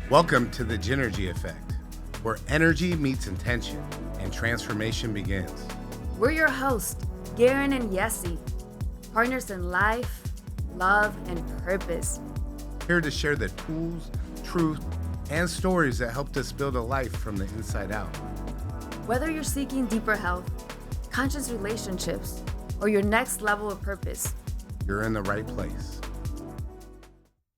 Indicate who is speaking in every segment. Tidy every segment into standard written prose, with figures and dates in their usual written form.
Speaker 1: Welcome to the Gynergy Effect, where energy meets intention and transformation begins.
Speaker 2: We're your hosts, Garin and Yessi, partners in life, love, and purpose.
Speaker 1: Here to share the tools, truth, and stories that helped us build a life from the inside out.
Speaker 2: Whether you're seeking deeper health, conscious relationships, or your next level of purpose,
Speaker 1: you're in the right place.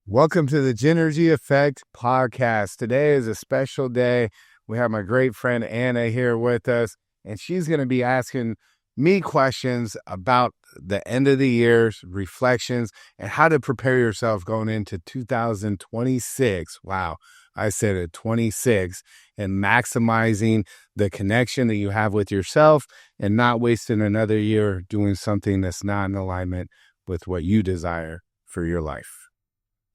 Speaker 1: Welcome to the Gynergy Effect podcast. Today is a special day. We have my great friend Anna here with us, and she's going to be asking me questions about the end of the year's reflections and how to prepare yourself going into 2026. Wow, I said it, 26, and maximizing the connection that you have with yourself and not wasting another year doing something that's not in alignment with what you desire for your life.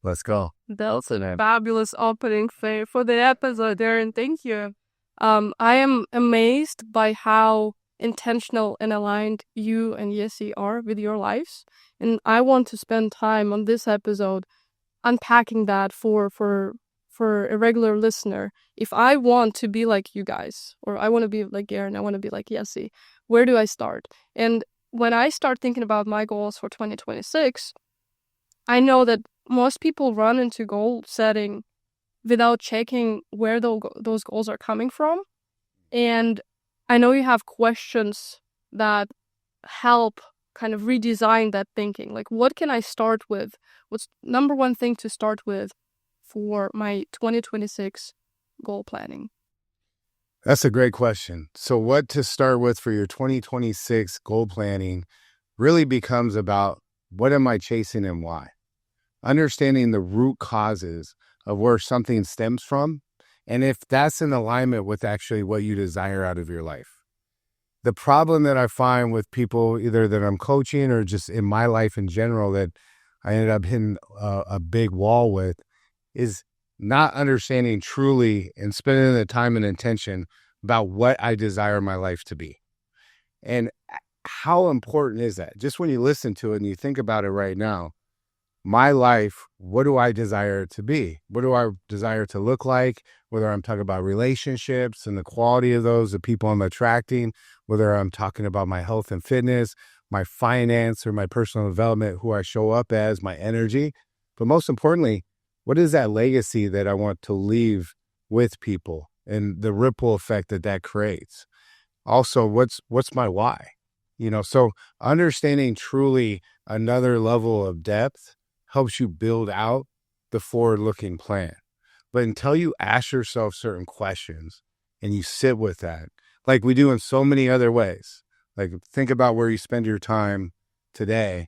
Speaker 1: Let's go.
Speaker 3: That was a fabulous opening for the episode, Darren. Thank you. I am amazed by how intentional and aligned you and Yessi are with your lives. And I want to spend time on this episode unpacking that for a regular listener. If I want to be like you guys, or I want to be like Garin, I want to be like Yessi, where do I start? And when I start thinking about my goals for 2026, I know that most people run into goal setting without checking where those goals are coming from. And I know you have questions that help kind of redesign that thinking. Like, what can I start with? What's number one thing to start with for my 2026 goal planning?
Speaker 1: That's a great question. So what to start with for your 2026 goal planning really becomes about what am I chasing and why? Understanding the root causes of where something stems from, and if that's in alignment with actually what you desire out of your life. The problem that I find with people, either that I'm coaching or just in my life in general, that I ended up hitting a big wall with, is not understanding truly and spending the time and attention about what I desire my life to be. And how important is that? Just when you listen to it and you think about it right now, my life, what do I desire it to be? What do I desire to look like? Whether I'm talking about relationships and the quality of those, the people I'm attracting, whether I'm talking about my health and fitness, my finance or my personal development, who I show up as, my energy. But most importantly, what is that legacy that I want to leave with people and the ripple effect that creates? Also, what's my why? So understanding truly another level of depth helps you build out the forward-looking plan. But until you ask yourself certain questions and you sit with that, like we do in so many other ways, like think about where you spend your time today,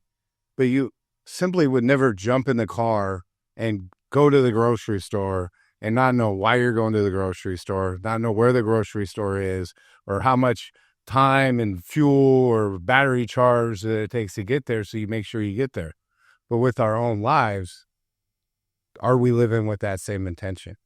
Speaker 1: but you simply would never jump in the car and go to the grocery store and not know why you're going to the grocery store, not know where the grocery store is, or how much time and fuel or battery charge that it takes to get there, so you make sure you get there. But with our own lives, are we living with that same intention?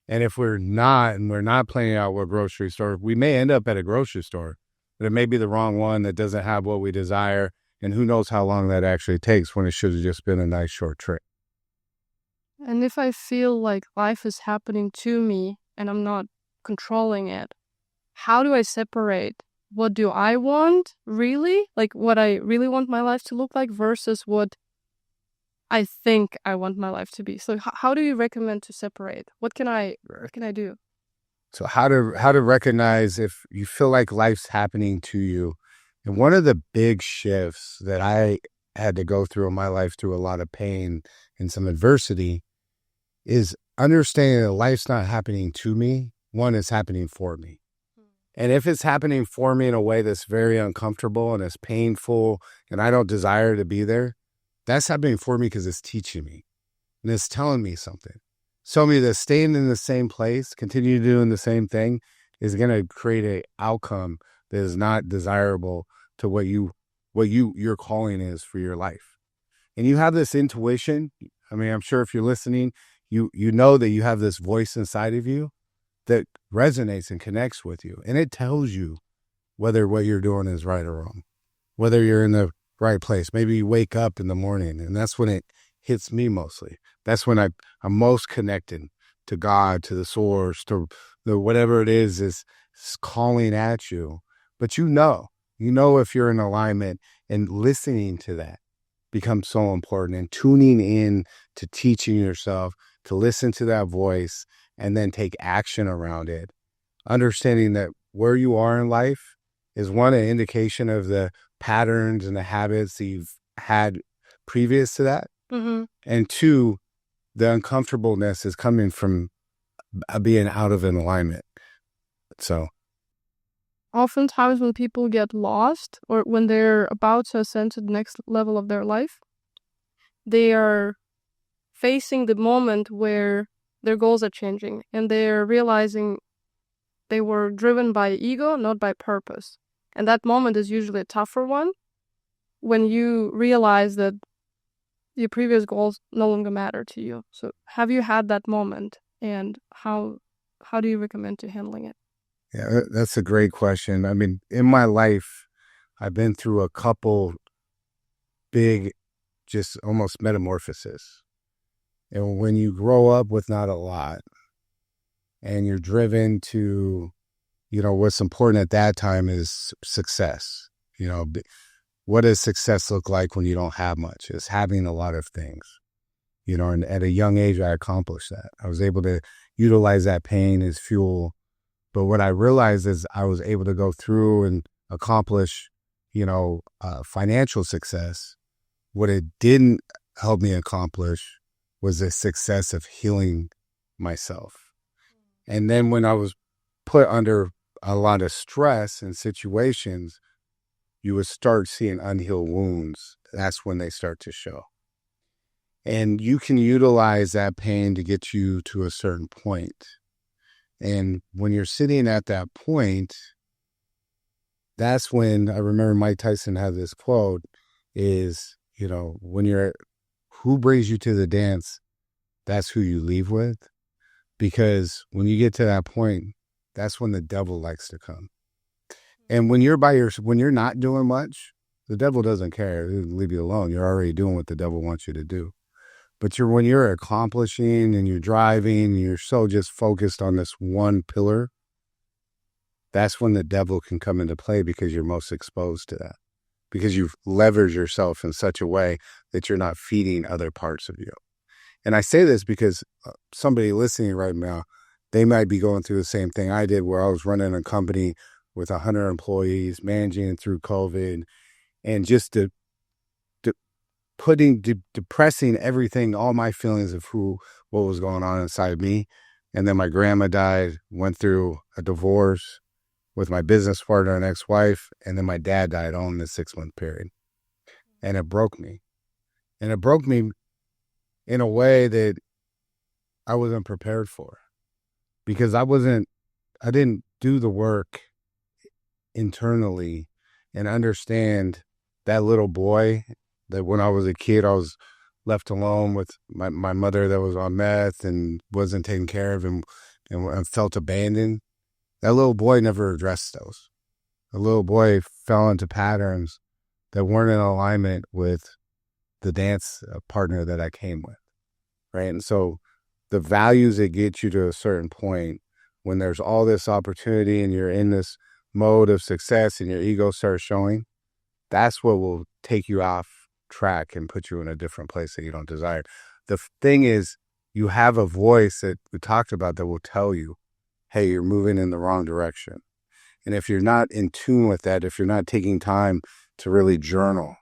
Speaker 1: And if we're not, and we're not planning out what grocery store, we may end up at a grocery store, but it may be the wrong one that doesn't have what we desire. And who knows how long that actually takes when it should have just been a nice short trip.
Speaker 3: And if I feel like life is happening to me and I'm not controlling it, how do I separate what do I want really, like what I really want my life to look like versus what I think I want my life to be? So how do you recommend to separate? What can I do?
Speaker 1: So how to recognize if you feel like life's happening to you. And one of the big shifts that I had to go through in my life through a lot of pain and some adversity is understanding that life's not happening to me. One, is happening for me. And if it's happening for me in a way that's very uncomfortable and it's painful and I don't desire to be there, that's happening for me because it's teaching me and it's telling me something. Showing me that staying in the same place, continue doing the same thing is going to create an outcome that is not desirable to what your calling is for your life. And you have this intuition. I mean, I'm sure if you're listening, you know that you have this voice inside of you that resonates and connects with you. And it tells you whether what you're doing is right or wrong, whether you're in the right place. Maybe you wake up in the morning, and that's when it hits me mostly. That's when I'm most connected to God, to the source, to the whatever it is calling at you. But you know if you're in alignment, and listening to that becomes so important, and tuning in to teaching yourself to listen to that voice and then take action around it. Understanding that where you are in life is one, an indication of the patterns and the habits that you've had previous to that.
Speaker 3: Mm-hmm.
Speaker 1: And two, the uncomfortableness is coming from being out of an alignment. So
Speaker 3: Oftentimes when people get lost or when they're about to ascend to the next level of their life, they are facing the moment where their goals are changing and they're realizing they were driven by ego, not by purpose. And that moment is usually a tougher one when you realize that your previous goals no longer matter to you. So have you had that moment, and how do you recommend to handling it?
Speaker 1: yeah, that's a great question. I mean, in my life, I've been through a couple big, just almost metamorphosis. And when you grow up with not a lot and you're driven to, what's important at that time is success. What does success look like when you don't have much? It's having a lot of things, and at a young age, I accomplished that. I was able to utilize that pain as fuel. But what I realized is I was able to go through and accomplish, financial success. What it didn't help me accomplish was the success of healing myself. And then when I was put under a lot of stress and situations, you would start seeing unhealed wounds. That's when they start to show. And you can utilize that pain to get you to a certain point. And when you're sitting at that point, that's when I remember Mike Tyson had this quote is, who brings you to the dance, that's who you leave with. Because when you get to that point, that's when the devil likes to come. And when you're when you're not doing much, the devil doesn't care. He'll leave you alone. You're already doing what the devil wants you to do. But when you're accomplishing and you're driving and you're so just focused on this one pillar, that's when the devil can come into play, because you're most exposed to that. Because you've leveraged yourself in such a way that you're not feeding other parts of you. And I say this because somebody listening right now, they might be going through the same thing I did, where I was running a company with 100 employees, managing through COVID, and just depressing everything, all my feelings of what was going on inside me. And then my grandma died, went through a divorce with my business partner and ex-wife, and then my dad died all in the 6-month period. And it broke me. And it broke me in a way that I wasn't prepared for, because I didn't do the work internally and understand that little boy that when I was a kid, I was left alone with my mother that was on meth and wasn't taken care of and felt abandoned. That little boy never addressed those. The little boy fell into patterns that weren't in alignment with the dance partner that I came with, right? And so the values that get you to a certain point, when there's all this opportunity and you're in this mode of success and your ego starts showing, that's what will take you off track and put you in a different place that you don't desire. The thing is, you have a voice that we talked about that will tell you, hey, you're moving in the wrong direction. And if you're not in tune with that, if you're not taking time to really journal.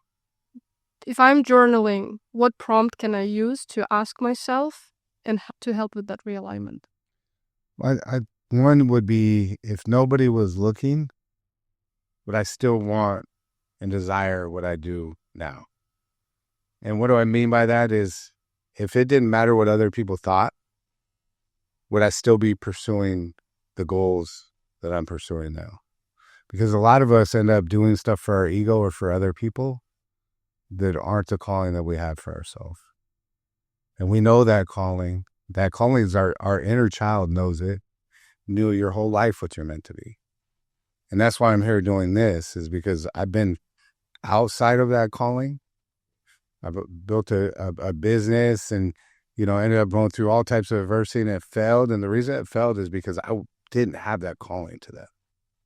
Speaker 3: If I'm journaling, what prompt can I use to ask myself and to help with that realignment?
Speaker 1: One would be, if nobody was looking, would I still want and desire what I do now? And what do I mean by that is, if it didn't matter what other people thought, would I still be pursuing the goals that I'm pursuing now? Because a lot of us end up doing stuff for our ego or for other people that aren't the calling that we have for ourselves. And we know that calling. That calling is our inner child knows it, knew your whole life what you're meant to be. And that's why I'm here doing this, is because I've been outside of that calling. I've built a business and, ended up going through all types of adversity, and it failed. And the reason it failed is because I didn't have that calling to that.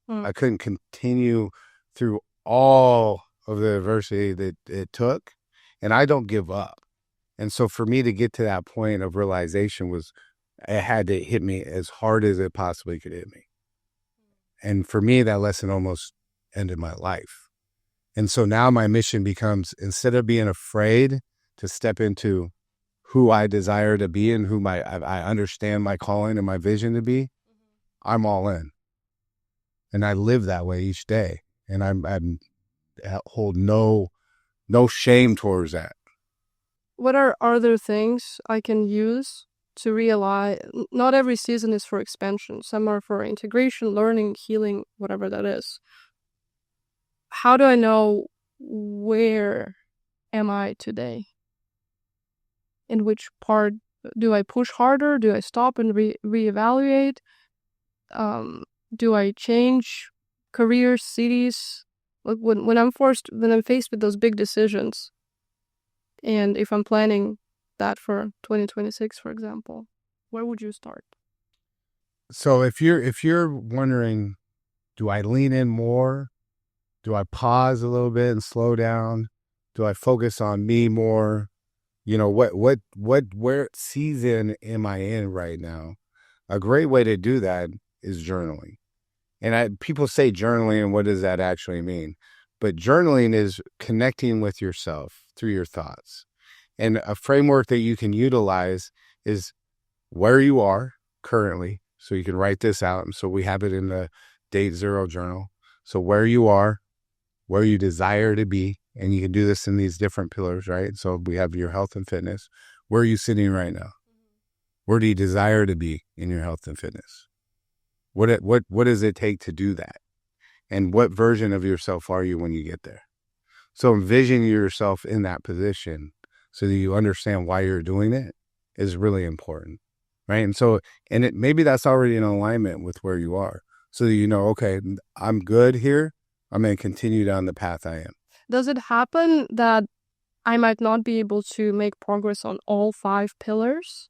Speaker 1: I couldn't continue through all of the adversity that it took, and I don't give up. And so for me to get to that point of realization it had to hit me as hard as it possibly could hit me. And for me, that lesson almost ended my life. And so now my mission becomes, instead of being afraid to step into who I desire to be and I understand my calling and my vision to be, I'm all in. And I live that way each day. And I hold no shame towards that.
Speaker 3: What are other things I can use to realize not every season is for expansion? Some are for integration, learning, healing, whatever that is. How do I know where am I today? In which part do I push harder? Do I stop and reevaluate? Do I change careers, cities? Like when I'm faced with those big decisions, and if I'm planning that for 2026, for example, where would you start?
Speaker 1: So if you're wondering, do I lean in more? Do I pause a little bit and slow down? Do I focus on me more? Where season am I in right now? A great way to do that is journaling. And people say journaling, and what does that actually mean? But journaling is connecting with yourself through your thoughts. And a framework that you can utilize is where you are currently. So you can write this out. And so we have it in the Date Zero journal. So where you are, where you desire to be, and you can do this in these different pillars, right? So we have your health and fitness. Where are you sitting right now? Where do you desire to be in your health and fitness? What does it take to do that? And what version of yourself are you when you get there? So envision yourself in that position so that you understand why you're doing it is really important, right? And so, maybe that's already in alignment with where you are, so that you know, okay, I'm good here. I'm going to continue down the path I am.
Speaker 3: Does it happen that I might not be able to make progress on all 5 pillars?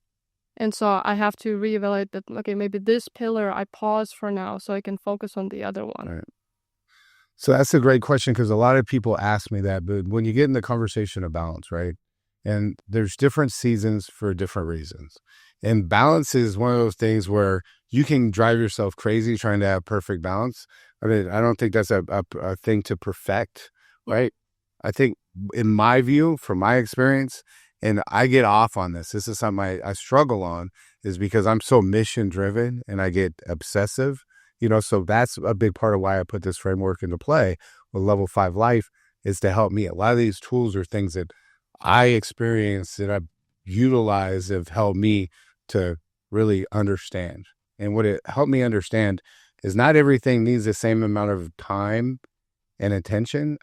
Speaker 3: And so I have to reevaluate that, okay, maybe this pillar I pause for now so I can focus on the other one.
Speaker 1: Right. So that's a great question, because a lot of people ask me that, but when you get in the conversation of balance, right? And there's different seasons for different reasons. And balance is one of those things where you can drive yourself crazy trying to have perfect balance. I mean, I don't think that's a thing to perfect, right? I think, in my view, from my experience, and I get off on this is something I struggle on, is because I'm so mission driven and I get obsessive, so that's a big part of why I put this framework into play with Level 5 Life, is to help me. A lot of these tools are things that I experienced that I've utilized have helped me to really understand. And what it helped me understand is not everything needs the same amount of time and attention,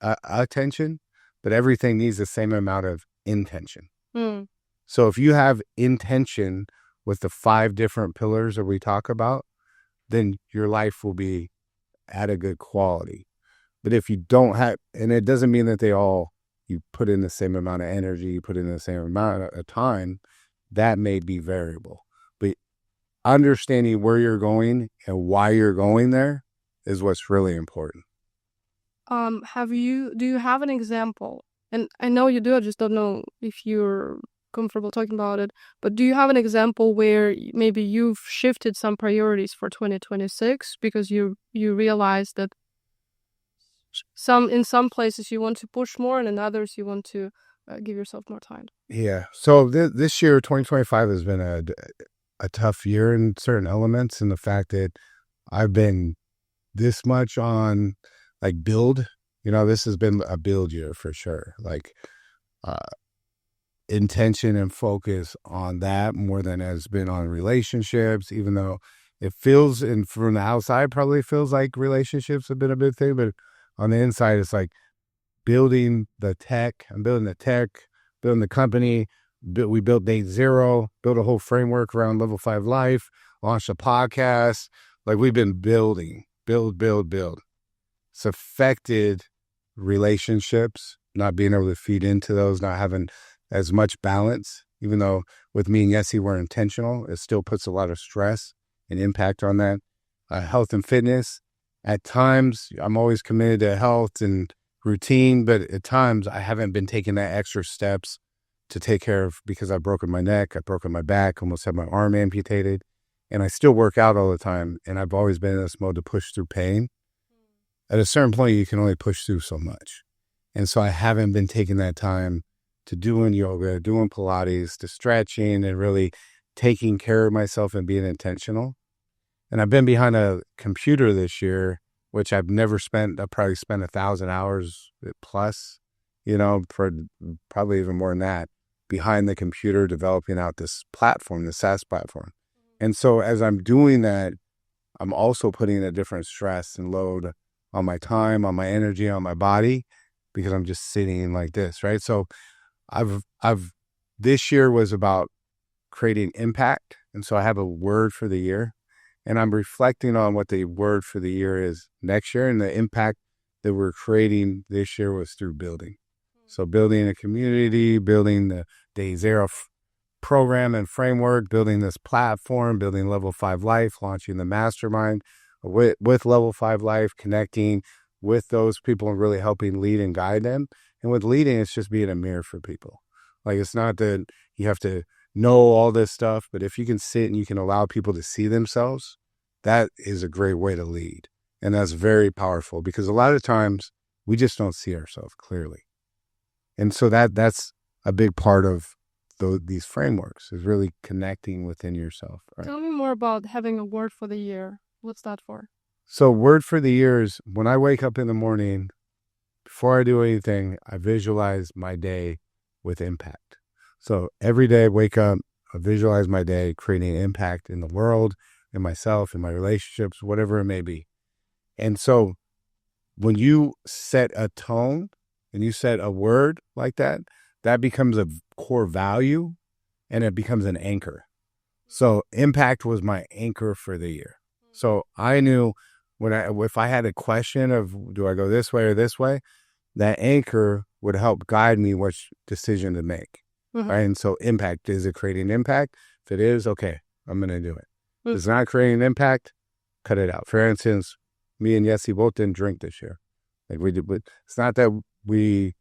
Speaker 1: but everything needs the same amount of intention. So if you have intention with the 5 different pillars that we talk about, then your life will be at a good quality. But if you don't have, and it doesn't mean that you put in the same amount of energy, you put in the same amount of time, that may be variable. But understanding where you're going and why you're going there is what's really important.
Speaker 3: Do you have an example? And I know you do, I just don't know if you're comfortable talking about it, but do you have an example where maybe you've shifted some priorities for 2026 because you realize that in some places you want to push more, and in others you want to give yourself more time?
Speaker 1: Yeah. So this year, 2025, has been a tough year in certain elements, in the fact that I've been this much on build. This has been a build year for sure. Intention and focus on that more than has been on relationships, even though it feels, and from the outside probably feels like relationships have been a big thing, but on the inside it's like building the tech. I'm building the tech, building the company. We built Date Zero, built a whole framework around Level 5 Life, launched a podcast. We've been building, build. It's affected relationships, not being able to feed into those, not having as much balance, Even though with me and Yessie, we're intentional, it still puts a lot of stress and impact on that. Health and fitness. At times, I'm always committed to health and routine, but at times I haven't been taking that extra steps to take care of, because I've broken my neck, I've broken my back, almost had my arm amputated, and I still work out all the time. And I've always been in this mode to push through pain. At a certain point, you can only push through so much. And so I haven't been taking that time to doing yoga, doing Pilates, to stretching, and really taking care of myself and being intentional. And I've been behind a computer this year, which I've never spent. I've probably spent 1,000 hours plus, for probably even more than that, behind the computer, developing out this platform, the SaaS platform. And so as I'm doing that, I'm also putting a different stress and load on my time, on my energy, on my body, because I'm just sitting like this, right? So this year was about creating impact. And so I have a word for the year, and I'm reflecting on what the word for the year is next year. And the impact that we're creating this year was through building. So building a community, building the Day Zero program and framework, building this platform, building Level 5 Life, launching the mastermind with Level 5 Life, connecting with those people and really helping lead and guide them. And with leading, it's just being a mirror for people. Like, it's not that you have to know all this stuff, but if you can sit and you can allow people to see themselves, that is a great way to lead. And that's very powerful, because a lot of times we just don't see ourselves clearly. And so that's a big part of these frameworks, is really connecting within yourself. Right?
Speaker 3: Tell me more about having a word for the year. What's that for?
Speaker 1: So word for the year is, when I wake up in the morning, before I do anything, I visualize my day with impact. So every day I wake up, I visualize my day creating impact in the world, in myself, in my relationships, whatever it may be. And so when you set a tone and you set a word like that, that becomes a core value, and it becomes an anchor. So impact was my anchor for the year. So I knew if I had a question of, do I go this way or this way, that anchor would help guide me which decision to make. Mm-hmm. Right? And so impact, is it creating impact? If it is, okay, I'm going to do it. Mm-hmm. If it's not creating impact, cut it out. For instance, me and Yessie both didn't drink this year. Like we did, but it's not that we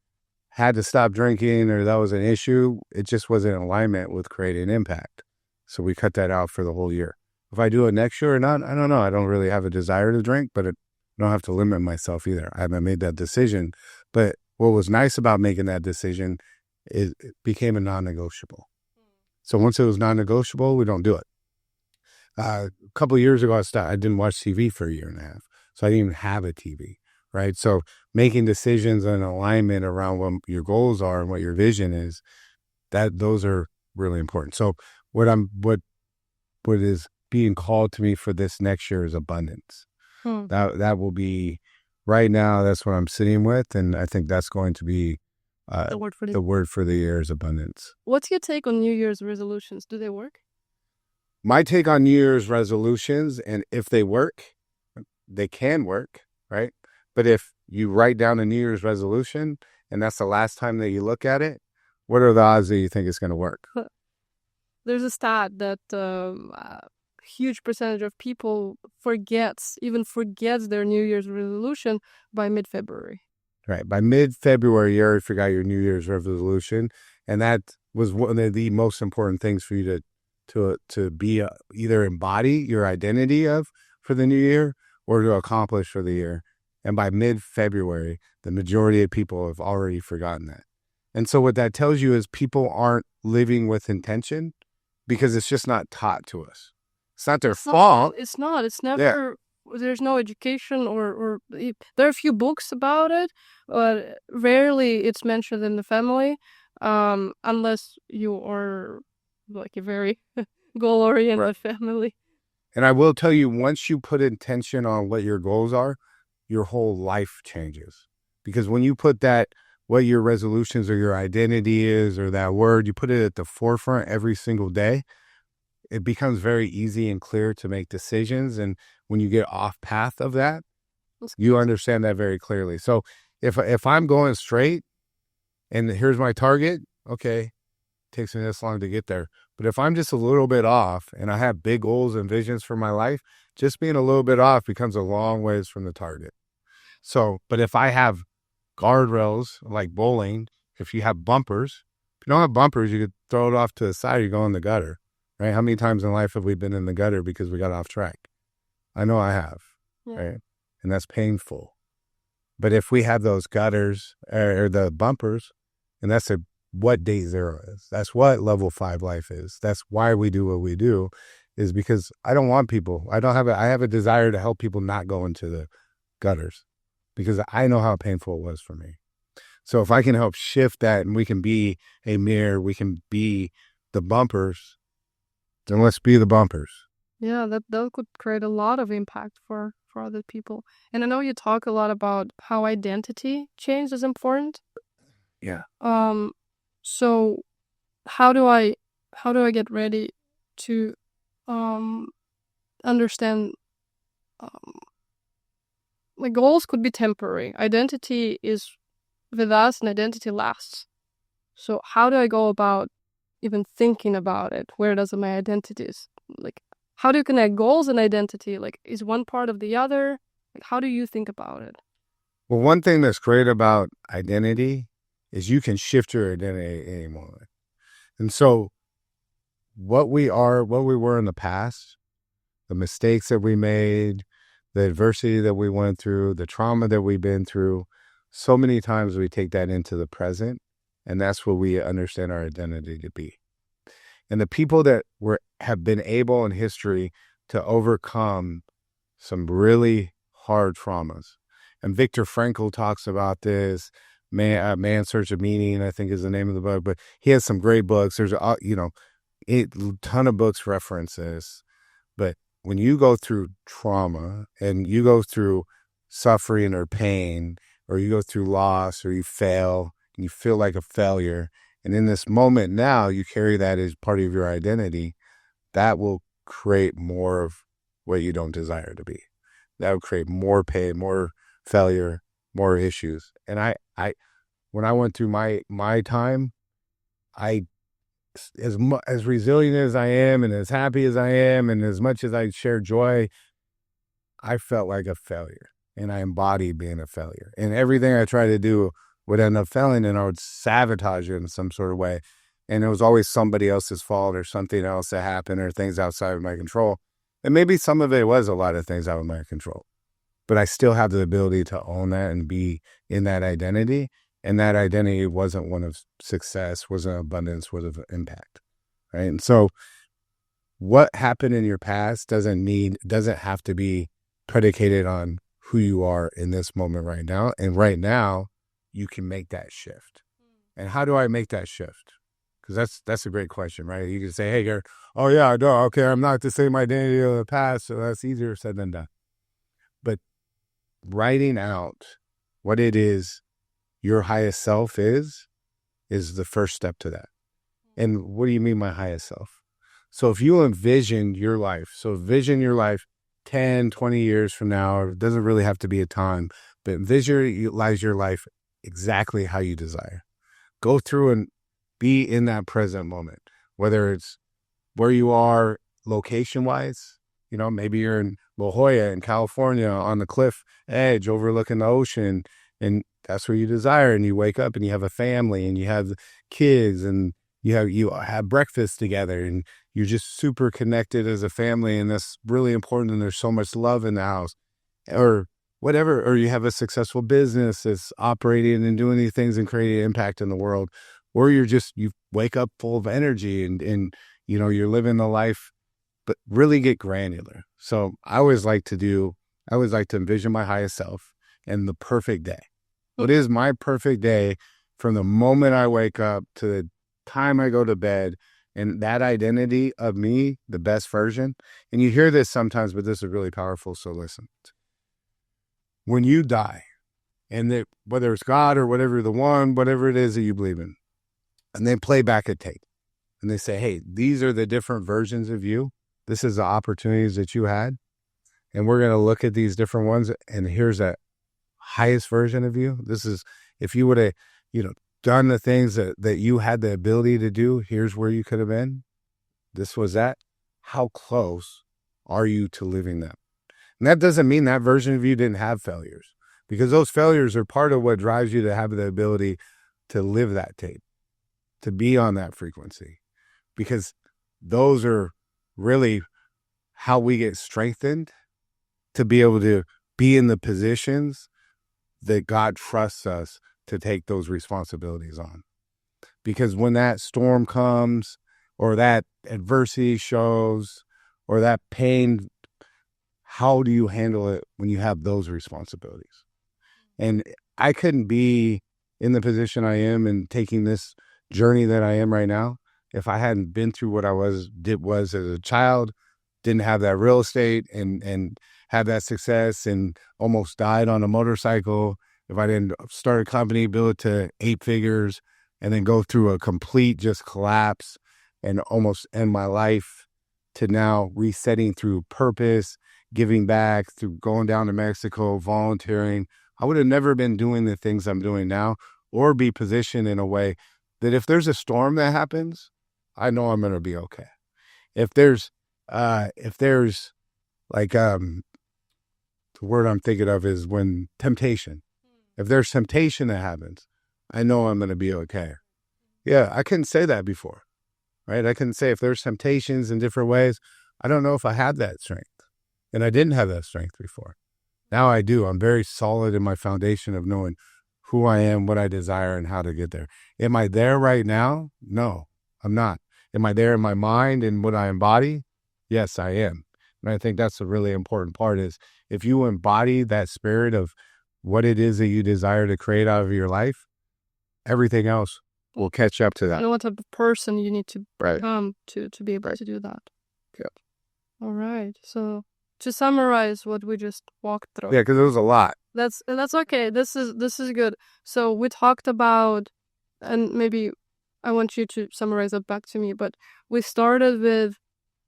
Speaker 1: had to stop drinking or that was an issue. It just wasn't in alignment with creating impact. So we cut that out for the whole year. If I do it next year or not, I don't know. I don't really have a desire to drink, but I don't have to limit myself either. I haven't made that decision. But what was nice about making that decision is it became a non-negotiable. So once it was non-negotiable, we don't do it. A couple of years ago, I didn't watch TV for a year and a half. So I didn't even have a TV, right? So making decisions in alignment around what your goals are and what your vision is, those are really important. So what is being called to me for this next year is abundance. That will be, right now, that's what I'm sitting with. And I think that's going to be the word for the year is abundance.
Speaker 3: What's your take on New Year's resolutions? Do they work?
Speaker 1: My take on New Year's resolutions, and if they work, they can work, right? But if you write down a New Year's resolution and that's the last time that you look at it, what are the odds that you think it's going to work?
Speaker 3: There's a stat that huge percentage of people forgets their New Year's resolution by mid-February.
Speaker 1: Right. By mid-February, you already forgot your New Year's resolution. And that was one of the most important things for you to be either embody your identity of for the new year or to accomplish for the year. And by mid-February, the majority of people have already forgotten that. And so what that tells you is people aren't living with intention because it's just not taught to us. It's not their fault.
Speaker 3: It's not. It's never. Yeah. There's no education or there are a few books about it, but rarely it's mentioned in the family, unless you are like a very goal-oriented family.
Speaker 1: And I will tell you, once you put intention on what your goals are, your whole life changes. Because when you put that, what your resolutions or your identity is, or that word, you put it at the forefront every single day, it becomes very easy and clear to make decisions. And when you get off path of that, you understand that very clearly. So if I'm going straight and here's my target, okay, takes me this long to get there. But if I'm just a little bit off and I have big goals and visions for my life, just being a little bit off becomes a long ways from the target. So, but if I have guardrails like bowling, if you have bumpers, if you don't have bumpers, you could throw it off to the side, you go in the gutter, right? How many times in life have we been in the gutter because we got off track? I know I have, right? And that's painful. But if we have those gutters or the bumpers, and that's what day zero is. That's what level 5 life is. That's why we do what we do, is because I don't want people. I have a desire to help people not go into the gutters because I know how painful it was for me. So if I can help shift that and we can be a mirror, we can be the bumpers, then let's be the bumpers.
Speaker 3: Yeah, that could create a lot of impact for other people. And I know you talk a lot about how identity change is important.
Speaker 1: Yeah.
Speaker 3: So how do I get ready to understand like goals could be temporary. Identity is with us and identity lasts. So how do I go about even thinking about it? Where does my identity is? Like, how do you connect goals and identity? Like, is one part of the other? Like, how do you think about it?
Speaker 1: Well, one thing that's great about identity is you can shift your identity at any moment. And so what we were in the past, the mistakes that we made, the adversity that we went through, the trauma that we've been through, so many times we take that into the present, and that's what we understand our identity to be. And the people that have been able in history to overcome some really hard traumas. And Viktor Frankl talks about this, Man's Search of Meaning, I think is the name of the book, but he has some great books. There's a ton of books reference this. But when you go through trauma and you go through suffering or pain, or you go through loss, or you fail and you feel like a failure, and in this moment now you carry that as part of your identity, that will create more of what you don't desire to be. That would create more pain, more failure, more issues. And I when I went through my time, as resilient as I am and as happy as I am and as much as I share joy, I felt like a failure, and I embodied being a failure. And everything I tried to do would end up failing, and I would sabotage it in some sort of way. And it was always somebody else's fault or something else that happened or things outside of my control. And maybe some of it was a lot of things out of my control. But I still have the ability to own that and be in that identity. And that identity wasn't one of success, wasn't abundance, was of impact. Right. And so what happened in your past doesn't have to be predicated on who you are in this moment right now. And right now, you can make that shift. And how do I make that shift? Because that's a great question, right? You can say, hey, Gary, oh yeah, I know. Okay, I'm not the same identity of the past, so that's easier said than done. But writing out what it is your highest self is the first step to that. And what do you mean my highest self? So if you envision your life, 10, 20 years from now, it doesn't really have to be a time, but visualize your life exactly how you desire. Go through and be in that present moment, whether it's where you are location-wise. Maybe you're in La Jolla in California on the cliff edge overlooking the ocean, and that's where you desire. And you wake up and you have a family and you have kids and you have breakfast together and you're just super connected as a family, and that's really important, and there's so much love in the house. Or whatever, or you have a successful business that's operating and doing these things and creating impact in the world, or you wake up full of energy and you're living the life, but really get granular. So I always like to envision my highest self and the perfect day. What is my perfect day from the moment I wake up to the time I go to bed, and that identity of me, the best version. And you hear this sometimes, but this is really powerful. So listen. When you die, and whether it's God or whatever it is that you believe in, and they play back a tape and they say, hey, these are the different versions of you. This is the opportunities that you had. And we're going to look at these different ones. And here's that highest version of you. This is, if you would have, done the things that you had the ability to do, here's where you could have been. This was that. How close are you to living them? And that doesn't mean that version of you didn't have failures, because those failures are part of what drives you to have the ability to live that tape, to be on that frequency, because those are really how we get strengthened to be able to be in the positions that God trusts us to take those responsibilities on. Because when that storm comes, or that adversity shows, or that pain, how do you handle it when you have those responsibilities? And I couldn't be in the position I am and taking this journey that I am right now if I hadn't been through what I was as a child, didn't have that real estate and have that success, and almost died on a motorcycle. If I didn't start a company, build it to 8 figures, and then go through a complete just collapse and almost end my life, to now resetting through purpose, giving back, through going down to Mexico, volunteering, I would have never been doing the things I'm doing now, or be positioned in a way that if there's a storm that happens, I know I'm going to be okay. If there's like, the word I'm thinking of is when temptation. If there's temptation that happens, I know I'm going to be okay. Yeah, I couldn't say that before, right? I couldn't say if there's temptations in different ways. I don't know if I had that strength, and I didn't have that strength before. Now I do. I'm very solid in my foundation of knowing who I am, what I desire, and how to get there. Am I there right now? No, I'm not. Am I there in my mind and what I embody? Yes, I am. And I think that's a really important part, is if you embody that spirit of what it is that you desire to create out of your life, everything else will catch up to that.
Speaker 3: You know what type of person you need to
Speaker 1: Right.
Speaker 3: become to be able to do that.
Speaker 1: Yeah.
Speaker 3: All right. So to summarize what we just walked through.
Speaker 1: Yeah, because it was a lot.
Speaker 3: That's okay. This is good. So we talked about, and maybe I want you to summarize it back to me, but we started with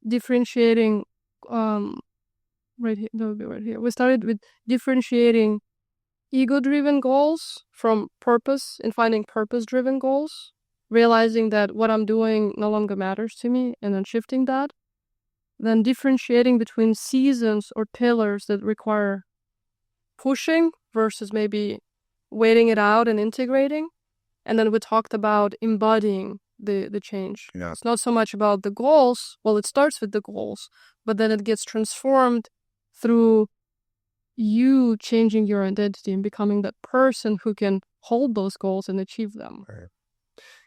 Speaker 3: differentiating, right here, that would be right here. We started with differentiating ego-driven goals from purpose, and finding purpose-driven goals, realizing that what I'm doing no longer matters to me, and then shifting that. Then differentiating between seasons or pillars that require pushing versus maybe waiting it out and integrating. And then we talked about embodying the change.
Speaker 1: Yeah.
Speaker 3: It's not so much about the goals. Well, it starts with the goals, but then it gets transformed through you changing your identity and becoming that person who can hold those goals and achieve them.
Speaker 1: Right.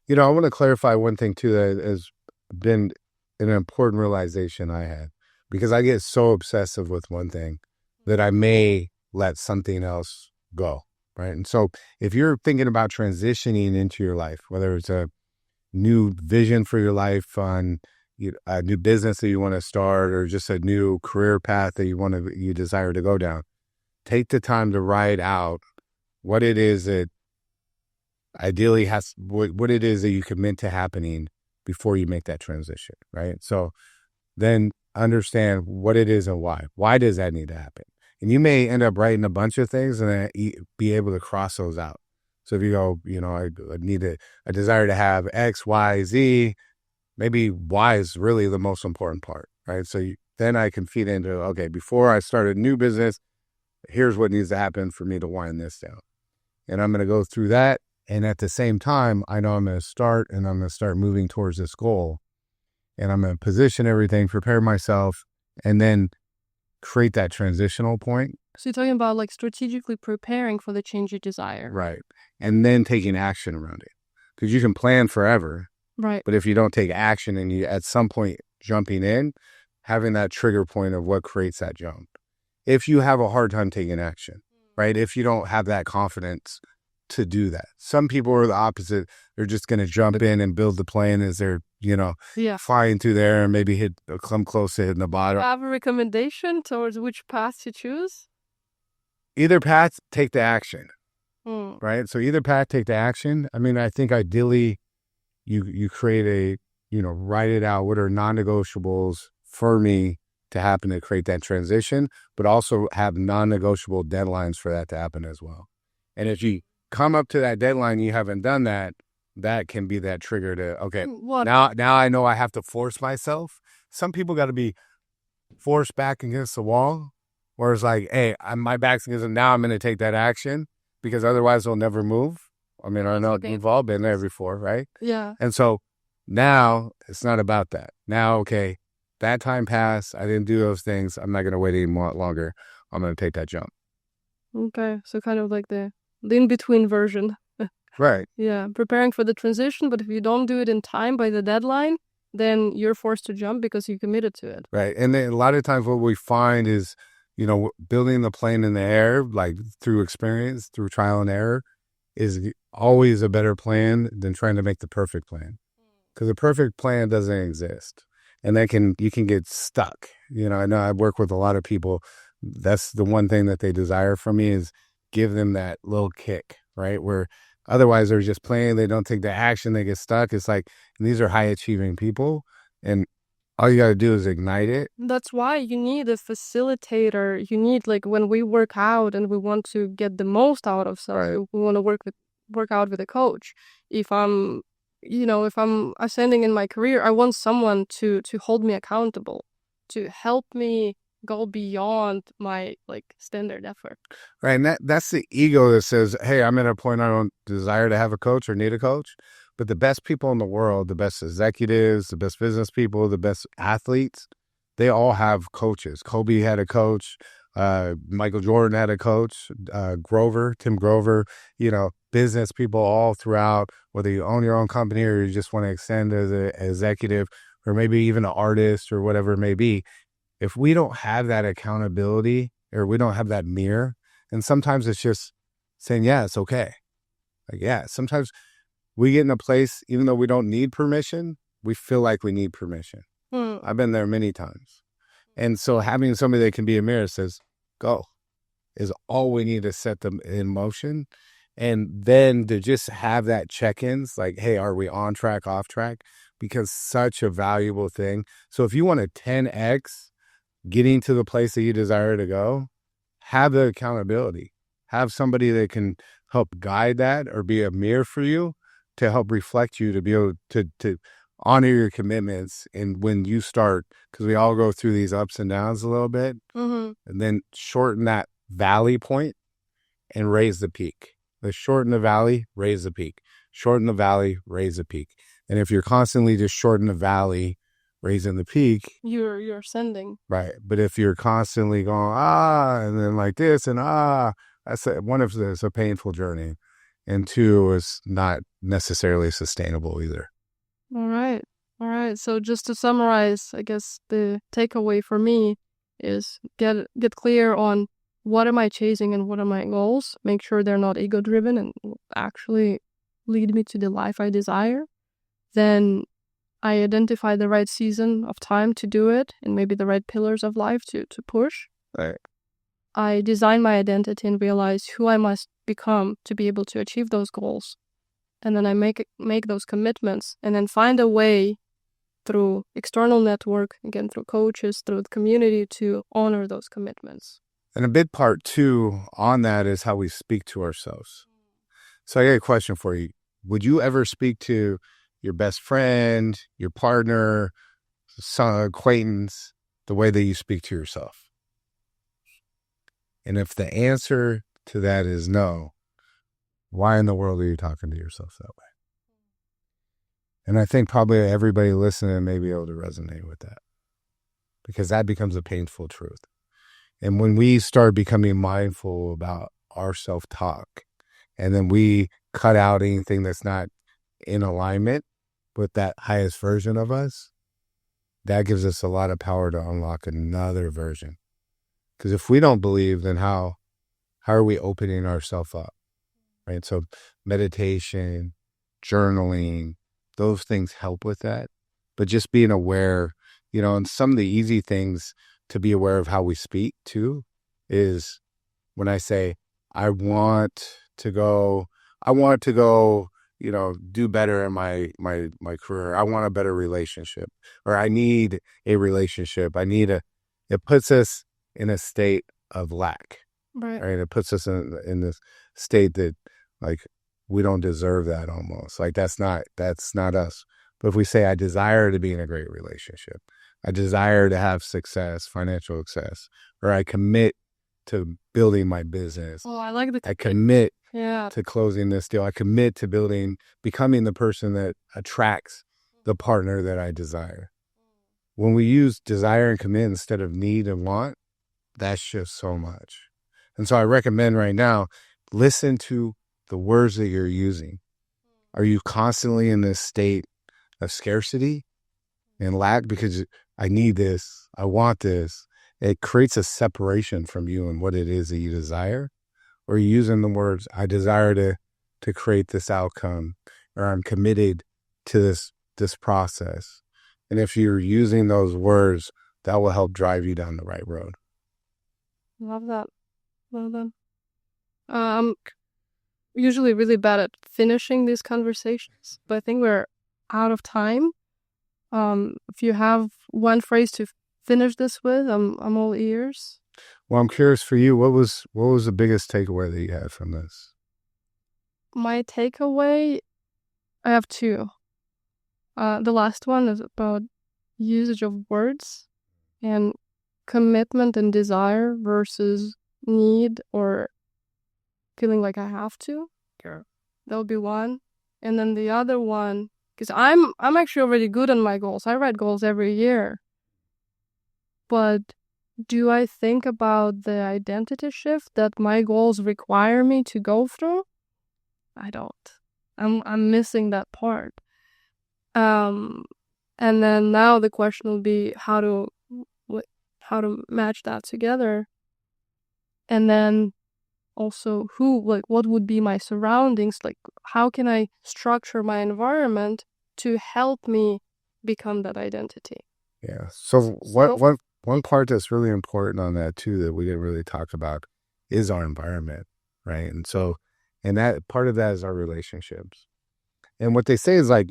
Speaker 1: You know, I want to clarify one thing too that has been an important realization I had, because I get so obsessive with one thing that I may let something else go, right? And so if you're thinking about transitioning into your life, whether it's a new vision for your life, on a new business that you want to start, or just a new career path that you desire to go down, take the time to write out what it is that ideally what it is that you commit to happening before you make that transition, right? So then understand what it is and why. Why does that need to happen? And you may end up writing a bunch of things and then be able to cross those out. So if you go, I desire to have X, Y, Z, maybe Y is really the most important part, right? So then I can feed into, okay, before I start a new business, here's what needs to happen for me to wind this down. And I'm going to go through that. And at the same time, I know I'm going to start moving towards this goal. And I'm going to position everything, prepare myself, and then create that transitional point.
Speaker 3: So you're talking about like strategically preparing for the change you desire.
Speaker 1: Right. And then taking action around it. Because you can plan forever.
Speaker 3: Right.
Speaker 1: But if you don't take action and you at some point jumping in, having that trigger point of what creates that jump. If you have a hard time taking action, right? If you don't have that confidence to do that. Some people are the opposite. They're just going to jump in and build the plane as they're, flying through there and maybe come close to hitting the bottom.
Speaker 3: Have a recommendation towards which path to choose?
Speaker 1: Either path, take the action, right? So either path, take the action. I mean, I think ideally you create write it out. What are non-negotiables for me to happen to create that transition, but also have non-negotiable deadlines for that to happen as well. And if you come up to that deadline, you haven't done that, that can be that trigger to, okay,
Speaker 3: What?
Speaker 1: now I know I have to force myself. Some people got to be forced back against the wall, where it's like, hey, my back's against it. Now I'm going to take that action because otherwise they'll never move. I mean, I know we've all been there before, right?
Speaker 3: Yeah.
Speaker 1: And so now it's not about that. Now, okay, that time passed. I didn't do those things. I'm not going to wait any more longer. I'm going to take that jump.
Speaker 3: Okay. So kind of like the in-between version.
Speaker 1: Right.
Speaker 3: Yeah. Preparing for the transition, but if you don't do it in time by the deadline, then you're forced to jump because you committed to it.
Speaker 1: Right. And then a lot of times what we find is, building the plane in the air, like through experience, through trial and error, is always a better plan than trying to make the perfect plan. Because the perfect plan doesn't exist. And you can get stuck. I know I work with a lot of people. That's the one thing that they desire from me is give them that little kick, right? Where otherwise they're just playing, they don't take the action, they get stuck. It's like, these are high achieving people, and all you got to do is ignite it.
Speaker 3: That's why you need a facilitator. You need, like, when we work out and we want to get the most out of something,
Speaker 1: Right.
Speaker 3: we want to work out with a coach. If I'm ascending in my career, I want someone to hold me accountable, to help me go beyond my standard effort.
Speaker 1: Right. And that's the ego that says, hey, I'm at a point I don't desire to have a coach or need a coach. But the best people in the world, the best executives, the best business people, the best athletes, they all have coaches. Kobe had a coach. Michael Jordan had a coach. Tim Grover, business people all throughout, whether you own your own company or you just want to extend as an executive or maybe even an artist or whatever it may be. If we don't have that accountability or we don't have that mirror, and sometimes it's just saying, yeah, it's okay. Like, yeah, sometimes we get in a place, even though we don't need permission, we feel like we need permission. I've been there many times. And so having somebody that can be a mirror says, go, is all we need to set them in motion. And then to just have that check-ins, like, hey, are we on track, off track? Because such a valuable thing. So if you want to 10x getting to the place that you desire to go, have the accountability. Have somebody that can help guide that or be a mirror for you to help reflect you, to be able to honor your commitments. And when you start, because we all go through these ups and downs a little bit, and then shorten that valley point and raise the peak. Let's shorten the valley, raise the peak. Shorten the valley, raise the peak. And if you're constantly just shorten the valley, raising the peak,
Speaker 3: you're ascending.
Speaker 1: Right. But if you're constantly going, and then like this and that's one of it's a painful journey. And two, is not necessarily sustainable either.
Speaker 3: All right. So just to summarize, I guess the takeaway for me is get clear on what am I chasing and what are my goals. Make sure they're not ego driven and actually lead me to the life I desire. Then I identify the right season of time to do it and maybe the right pillars of life to push.
Speaker 1: Right.
Speaker 3: I design my identity and realize who I must become to be able to achieve those goals. And then I make those commitments and then find a way through external network, again, through coaches, through the community to honor those commitments.
Speaker 1: And a big part too on that is how we speak to ourselves. So I got a question for you. Would you ever speak to your best friend, your partner, some acquaintance, the way that you speak to yourself? And if the answer to that is no, why in the world are you talking to yourself that way? And I think probably everybody listening may be able to resonate with that, because that becomes a painful truth. And when we start becoming mindful about our self-talk, and then we cut out anything that's not in alignment with that highest version of us, that gives us a lot of power to unlock another version. Because if we don't believe, then how are we opening ourselves up, right? So meditation, journaling, those things help with that. But just being aware, and some of the easy things to be aware of how we speak too is when I say, I want to go, do better in my career. I want a better relationship, or I need a relationship. It puts us in a state of lack,
Speaker 3: Right.
Speaker 1: It puts us in this state that Like we don't deserve that almost. Like that's not us. But if we say, I desire to be in a great relationship, I desire to have success, financial success, or I commit to building my business.
Speaker 3: Oh, I like the
Speaker 1: I commit
Speaker 3: yeah.
Speaker 1: to closing this deal. I commit to becoming the person that attracts the partner that I desire. When we use desire and commit instead of need and want, that shifts so much. And so I recommend right now, listen to the words that you're using. Are you constantly in this state of scarcity and lack because I need this, I want this? It creates a separation from you and what it is that you desire. Or are you using the words, I desire to create this outcome, or I'm committed to this process. And if you're using those words, that will help drive you down the right road.
Speaker 3: Love that. Well done. I'm usually really bad at finishing these conversations, but I think we're out of time. If you have one phrase to finish this with, I'm all ears.
Speaker 1: Well, I'm curious for you, what was the biggest takeaway that you had from this?
Speaker 3: My takeaway, I have two. The last one is about usage of words and commitment and desire versus need or feeling like I have to.
Speaker 1: Yeah.
Speaker 3: That would be one. And then the other one, because I'm actually already good on my goals. I write goals every year. But do I think about the identity shift that my goals require me to go through? I don't. I'm missing that part. And then now the question will be how to match that together. And then also what would be my surroundings? Like, how can I structure my environment to help me become that identity?
Speaker 1: Yeah. So one part that's really important on that too, that we didn't really talk about, is our environment, right? And that part of that is our relationships. And what they say is like,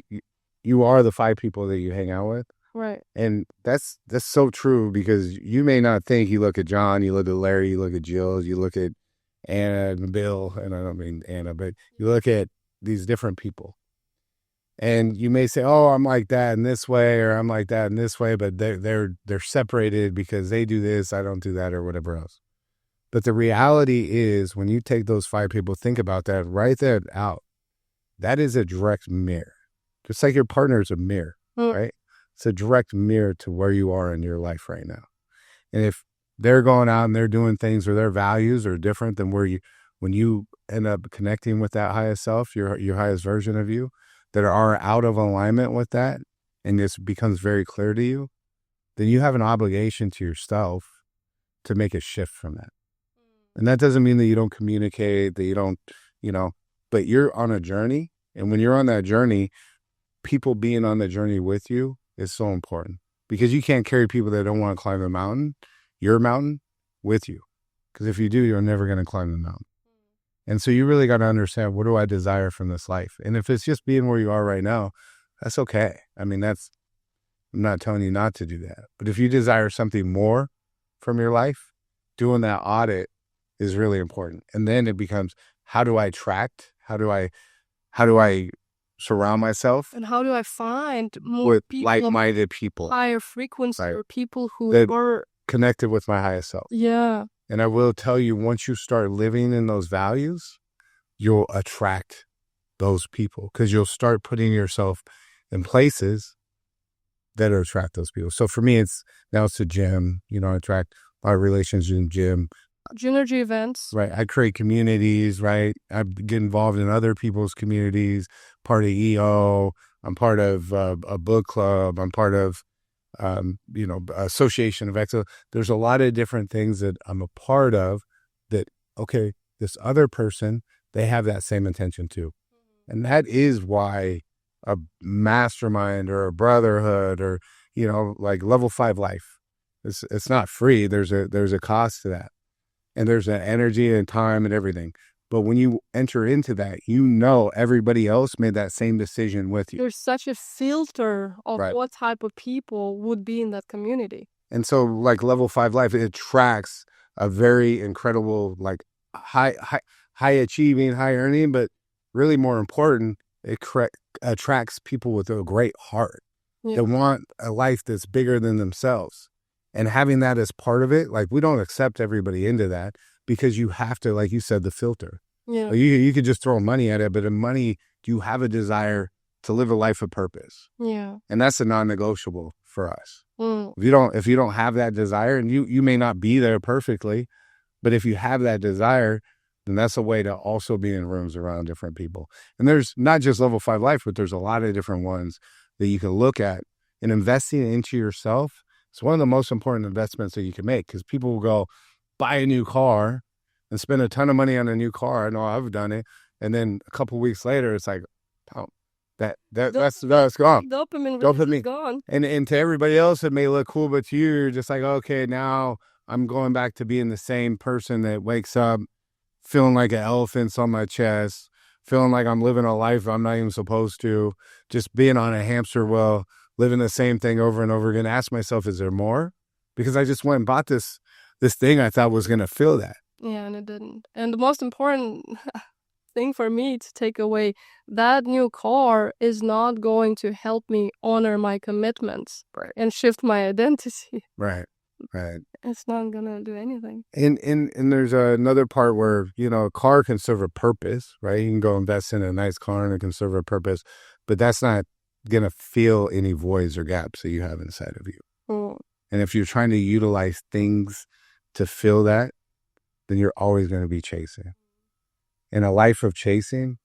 Speaker 1: you are the 5 people that you hang out with.
Speaker 3: Right.
Speaker 1: And that's so true, because you may not think, you look at John, you look at Larry, you look at Jill, you look at Anna and Bill, and I don't mean Anna, but you look at these different people. And you may say, oh, I'm like that in this way, or I'm like that in this way, but they're separated because they do this, I don't do that, or whatever else. But the reality is, when you take those 5 people, think about that, write that out. That is a direct mirror. Just like your partner is a mirror, right? It's a direct mirror to where you are in your life right now. And if they're going out and they're doing things, or their values are different than when you end up connecting with that highest self, your highest version of you, that are out of alignment with that, and this becomes very clear to you, then you have an obligation to yourself to make a shift from that. And that doesn't mean that you don't communicate, that you don't, but you're on a journey. And when you're on that journey, people being on the journey with you is so important, because you can't carry people that don't want to climb the mountain, your mountain, with you. Because if you do, you're never going to climb the mountain. And so you really got to understand, what do I desire from this life? And if it's just being where you are right now, that's okay. I mean, I'm not telling you not to do that. But if you desire something more from your life, doing that audit is really important. And then it becomes, how do I attract? How do I surround myself?
Speaker 3: And how do I find more
Speaker 1: with
Speaker 3: people,
Speaker 1: like-minded people,
Speaker 3: higher frequency,
Speaker 1: right,
Speaker 3: or people who
Speaker 1: that
Speaker 3: are
Speaker 1: connected with my highest self?
Speaker 3: Yeah.
Speaker 1: And I will tell you, once you start living in those values, you'll attract those people, because you'll start putting yourself in places that attract those people. So for me, it's the gym. I attract my relations in gym.
Speaker 3: Gynergy events.
Speaker 1: Right. I create communities, right? I get involved in other people's communities, part of EO. I'm part of a book club. I'm part of, Association of Excellence. There's a lot of different things that I'm a part of that, okay, this other person, they have that same intention too. And that is why a mastermind or a brotherhood or, like level 5 life, it's not free. There's a cost to that. And there's an energy and time and everything. But when you enter into that, everybody else made that same decision with you.
Speaker 3: There's such a filter of
Speaker 1: Right.
Speaker 3: what type of people would be in that community.
Speaker 1: And so like level 5 life, it attracts a very incredible, like high achieving, high earning, but really more important, it attracts people with a great heart that want a life that's bigger than themselves. And having that as part of it, like we don't accept everybody into that because you have to, like you said, the filter.
Speaker 3: Yeah.
Speaker 1: Like you could just throw money at it, but in money, you have a desire to live a life of purpose.
Speaker 3: Yeah.
Speaker 1: And that's a non-negotiable for us.
Speaker 3: Mm.
Speaker 1: If you don't have that desire, and you may not be there perfectly, but if you have that desire, then that's a way to also be in rooms around different people. And there's not just level 5 life, but there's a lot of different ones that you can look at. And investing into yourself is one of the most important investments that you can make, because people will go buy a new car and spend a ton of money on a new car. I know I've done it. And then a couple of weeks later, it's like, oh, that's gone.
Speaker 3: Dopamine is gone.
Speaker 1: And to everybody else, it may look cool, but to you, you're just like, okay, now I'm going back to being the same person that wakes up feeling like an elephant's on my chest, feeling like I'm living a life I'm not even supposed to, just being on a hamster wheel, living the same thing over and over again. Ask myself, is there more? Because I just went and bought this thing I thought was going to fill that.
Speaker 3: Yeah, and it didn't. And the most important thing for me to take away, that new car is not going to help me honor my commitments and shift my identity.
Speaker 1: Right.
Speaker 3: It's not gonna do anything.
Speaker 1: And there's another part where, a car can serve a purpose, right? You can go invest in a nice car and it can serve a purpose, but that's not gonna fill any voids or gaps that you have inside of you.
Speaker 3: Mm.
Speaker 1: And if you're trying to utilize things to fill that, then you're always going to be chasing. And a life of chasing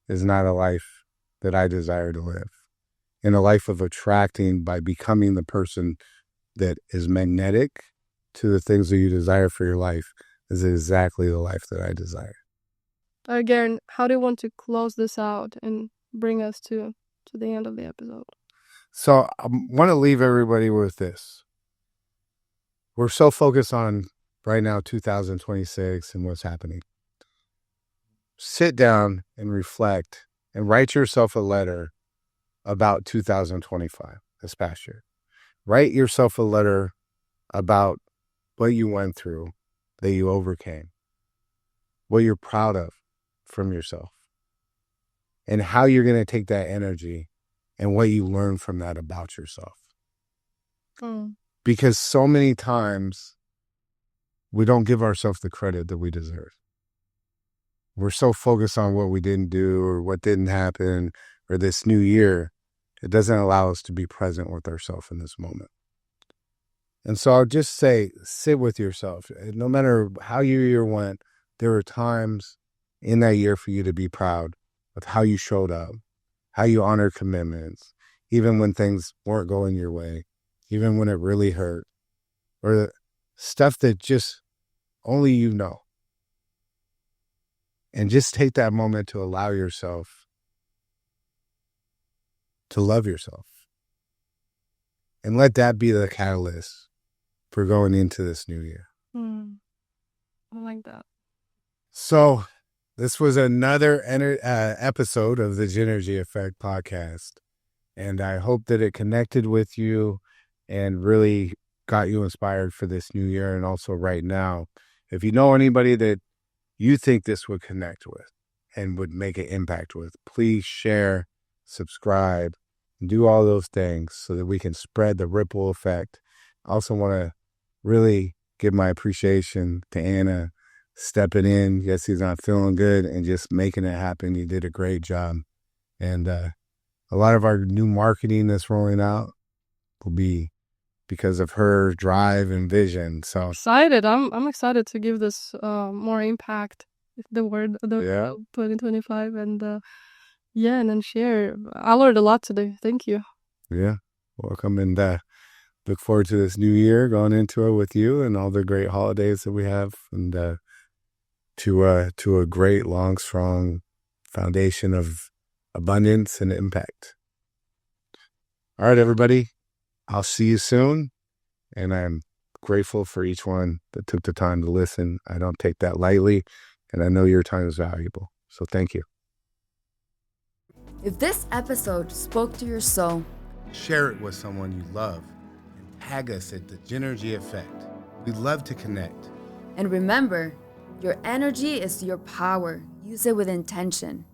Speaker 1: is not a life that I desire to live. And a life of attracting by becoming the person that is magnetic to the things that you desire for your life is exactly the life that I desire.
Speaker 3: Garin, how do you want to close this out and bring us to the end of the episode?
Speaker 1: So I want to leave everybody with this. We're so focused on right now 2026 and what's happening. Sit down and reflect and write yourself a letter about 2025, this past year. Write yourself a letter about what you went through, that you overcame, what you're proud of from yourself, and how you're going to take that energy and what you learn from that about yourself. Because so many times we don't give ourselves the credit that we deserve. We're so focused on what we didn't do or what didn't happen or this new year, it doesn't allow us to be present with ourselves in this moment. And so I'll just say, sit with yourself. No matter how your year went, there were times in that year for you to be proud of how you showed up, how you honored commitments, even when things weren't going your way, even when it really hurt, or the stuff that just only you know. And just take that moment to allow yourself to love yourself. And let that be the catalyst for going into this new year.
Speaker 3: I like that.
Speaker 1: So this was another episode of the Gynergy Effect podcast. And I hope that it connected with you and really got you inspired for this new year. And also right now, if you know anybody that you think this would connect with and would make an impact with, please share, subscribe, and do all those things so that we can spread the ripple effect. I also want to really give my appreciation to Anna stepping in. Yes, he's not feeling good and just making it happen. You did a great job. And a lot of our new marketing that's rolling out will be because of her drive and vision. So
Speaker 3: excited. I'm excited to give this more impact. The word 2025 and and then share. I learned a lot today. Thank you.
Speaker 1: Yeah, welcome, and look forward to this new year, going into it with you and all the great holidays that we have, and to a great, long, strong foundation of abundance and impact. All right, everybody. I'll see you soon, and I'm grateful for each one that took the time to listen. I don't take that lightly, and I know your time is valuable. So thank you.
Speaker 2: If this episode spoke to your soul,
Speaker 1: share it with someone you love and tag us at the Gynergy Effect. We'd love to connect.
Speaker 2: And remember, Your energy is your power. Use it with intention.